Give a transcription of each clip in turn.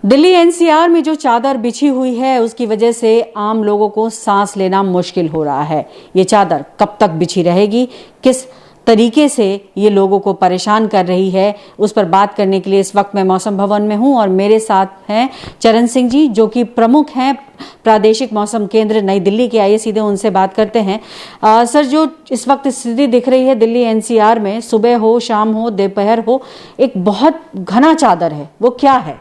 Delhi NCR में जो चादर बिछी हुई है उसकी वजह से आम लोगों को सांस लेना मुश्किल हो रहा है। ये चादर कब तक बिछी रहेगी, किस तरीके से ये लोगों को परेशान कर रही है, उस पर बात करने के लिए इस वक्त मैं मौसम भवन में हूं और मेरे साथ हैं चरण सिंह जी जो कि प्रमुख हैं प्रादेशिक मौसम केंद्र नई दिल्ली के। आइए सीधे उनसे बात करते हैं। सर, जो इस वक्त स्थिति दिख रही है दिल्ली एनसीआर में, सुबह हो, शाम हो, दोपहर हो, एक बहुत घना चादर है, वो क्या है?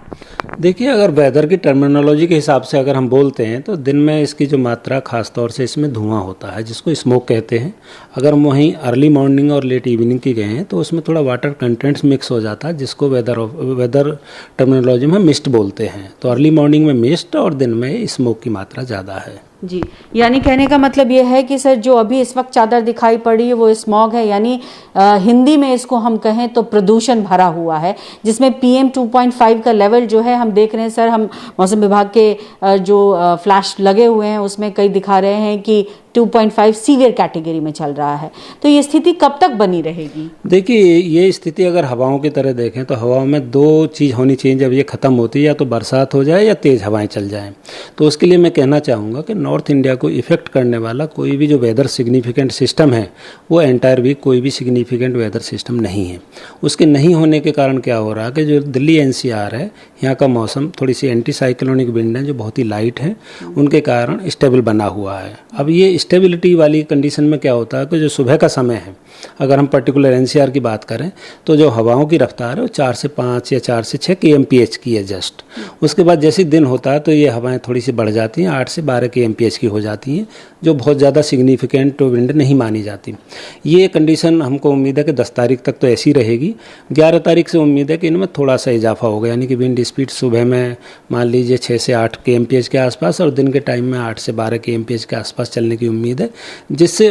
देखिए, अगर वेदर की टर्मिनोलॉजी के हिसाब से अगर हम बोलते हैं तो दिन में इसकी जो मात्रा खास तौर से इसमें धुआं होता है जिसको स्मोक कहते हैं। अगर हम वहीं अर्ली मॉर्निंग और लेट इवनिंग की गए हैं तो उसमें थोड़ा वाटर कंटेंट्स मिक्स हो जाता है जिसको वेदर टर्मिनोलॉजी में मिस्ट बोलते हैं। तो अर्ली मॉर्निंग में मिस्ट और दिन में स्मोक की मात्रा ज़्यादा है जी। यानी कहने का मतलब ये है कि सर जो अभी इस वक्त चादर दिखाई पड़ी है वो स्मॉग है, यानी हिंदी में इसको हम कहें तो प्रदूषण भरा हुआ है जिसमें PM 2.5 का लेवल जो है हम देख रहे हैं। सर, हम मौसम विभाग के जो फ्लैश लगे हुए हैं उसमें कई दिखा रहे हैं कि 2.5 सीवियर कैटेगरी में चल रहा है। तो ये स्थिति कब तक बनी रहेगी? देखिए, ये स्थिति अगर हवाओं की तरह देखें तो हवाओं में दो चीज़ होनी चाहिए जब ये ख़त्म होती है, या तो बरसात हो जाए या तेज़ हवाएं चल जाएं। तो उसके लिए मैं कहना चाहूँगा कि नॉर्थ इंडिया को इफ़ेक्ट करने वाला कोई भी जो वेदर सिग्निफिकेंट सिस्टम है वो एंटायर वीक कोई भी सिग्निफिकेंट वेदर सिस्टम नहीं है। उसके नहीं होने के कारण क्या हो रहा है कि जो दिल्ली NCR है यहाँ का मौसम थोड़ी सी एंटी साइक्लोनिक विंड है जो बहुत ही लाइट है, उनके कारण स्टेबल बना हुआ है। अब ये स्टेबिलिटी वाली कंडीशन में क्या होता है कि जो सुबह का समय है, अगर हम पर्टिकुलर NCR की बात करें तो जो हवाओं की रफ्तार है वो 4 से 5 या 4 से 6 kmph की है जस्ट। उसके बाद जैसे दिन होता है तो ये हवाएं थोड़ी सी बढ़ जाती हैं, 8 से 12 kmph की हो जाती हैं, जो बहुत ज़्यादा सिग्निफिकेंट विंड नहीं मानी जाती। ये कंडीशन हमको उम्मीद है कि 10 तारीख तक तो ऐसी रहेगी। 11 तारीख से उम्मीद है कि इनमें थोड़ा सा इजाफा होगा, यानी कि विंड स्पीड सुबह में मान लीजिए 6 से 8 kmph के आसपास और दिन के टाइम में 8 से 12 kmph के आसपास चलने की उम्मीद है, जिससे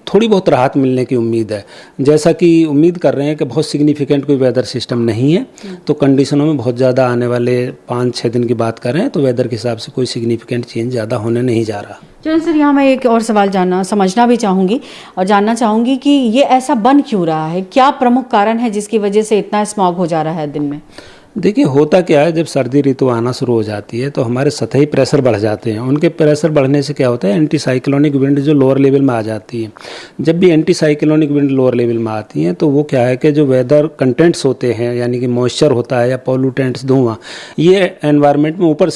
थोड़ी बहुत राहत मिलने की उम्मीद है। जैसा कि उम्मीद कर रहे हैं कि बहुत सिग्निफिकेंट कोई वेदर सिस्टम नहीं है, तो कंडीशनों में बहुत ज़्यादा आने वाले 5-6 दिन की बात कर रहे हैं तो वेदर के हिसाब से कोई सिग्निफिकेंट चेंज ज़्यादा होने नहीं जा रहा। चलो सर, यहाँ मैं एक और सवाल समझना भी चाहूँगी और जानना चाहूँगी कि ये ऐसा बन क्यों रहा है? क्या प्रमुख कारण है जिसकी वजह से इतना स्मॉग हो जा रहा है दिन में? देखिए, होता क्या है, जब सर्दी ऋतु आना शुरू हो जाती है तो हमारे सतही प्रेशर बढ़ जाते हैं। उनके प्रेशर बढ़ने से क्या होता है, एंटी साइक्लोनिक विंड जो लोअर लेवल में आ जाती है। जब भी anti cyclonic wind lower level में आती हैं तो वो क्या है कि जो वेदर कंटेंट्स होते हैं, यानी कि मॉइस्चर होता है या पॉल्यूटेंट्स, धुआं, ये एनवायरनमेंट में ऊपर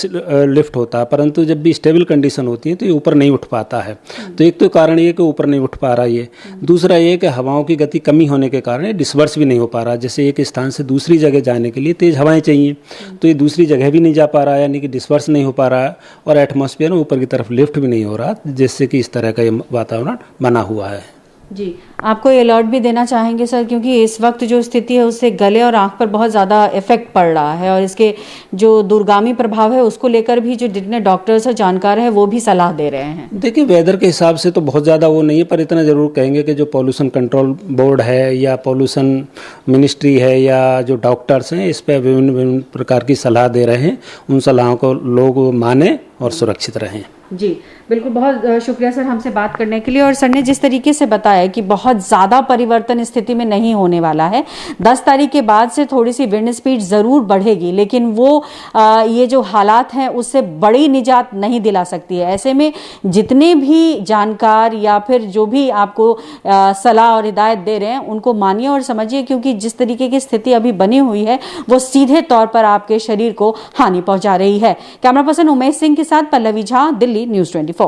लिफ्ट होता है, परंतु जब भी स्टेबल कंडीशन होती है तो ये ऊपर नहीं उठ पाता है। तो एक तो कारण ये कि ऊपर नहीं उठ पा रहा ये, दूसरा ये कि हवाओं की गति कमी होने के कारण डिस्पर्स भी नहीं हो पा रहा। जैसे एक स्थान से दूसरी जगह जाने के लिए तेज हवाएं चाहिए तो ये दूसरी जगह भी नहीं जा पा रहा है, यानी कि डिस्पर्स नहीं हो पा रहा है, और एटमॉस्फेयर में ऊपर की तरफ लिफ्ट भी नहीं हो रहा, जिससे कि इस तरह का ये वातावरण बना हुआ है। जी, आपको ये अलर्ट भी देना चाहेंगे सर, क्योंकि इस वक्त जो स्थिति है उससे गले और आंख पर बहुत ज़्यादा इफेक्ट पड़ रहा है और इसके जो दूरगामी प्रभाव है उसको लेकर भी जो जितने डॉक्टर्स और जानकार हैं वो भी सलाह दे रहे हैं। देखिए, वेदर के हिसाब से तो बहुत ज़्यादा वो नहीं है, पर इतना ज़रूर कहेंगे कि जो पॉल्यूशन कंट्रोल बोर्ड है या पॉल्यूशन मिनिस्ट्री है या जो डॉक्टर्स हैं इस पर विभिन्न प्रकार की सलाह दे रहे हैं। उन सलाहों को लोग माने और सुरक्षित रहें। जी बिल्कुल, बहुत शुक्रिया सर हमसे बात करने के लिए। और सर ने जिस तरीके से बताया कि बहुत ज़्यादा परिवर्तन स्थिति में नहीं होने वाला है, 10 तारीख के बाद से थोड़ी सी विंड स्पीड ज़रूर बढ़ेगी, लेकिन वो ये जो हालात हैं उससे बड़ी निजात नहीं दिला सकती है। ऐसे में जितने भी जानकार या फिर जो भी आपको सलाह और हिदायत दे रहे हैं उनको मानिए और समझिए, क्योंकि जिस तरीके की स्थिति अभी बनी हुई है वो सीधे तौर पर आपके शरीर को हानि पहुंचा रही है। कैमरा पर्सन उमेश सिंह के साथ पल्लवी झा, दिल्ली न्यूज़ 24।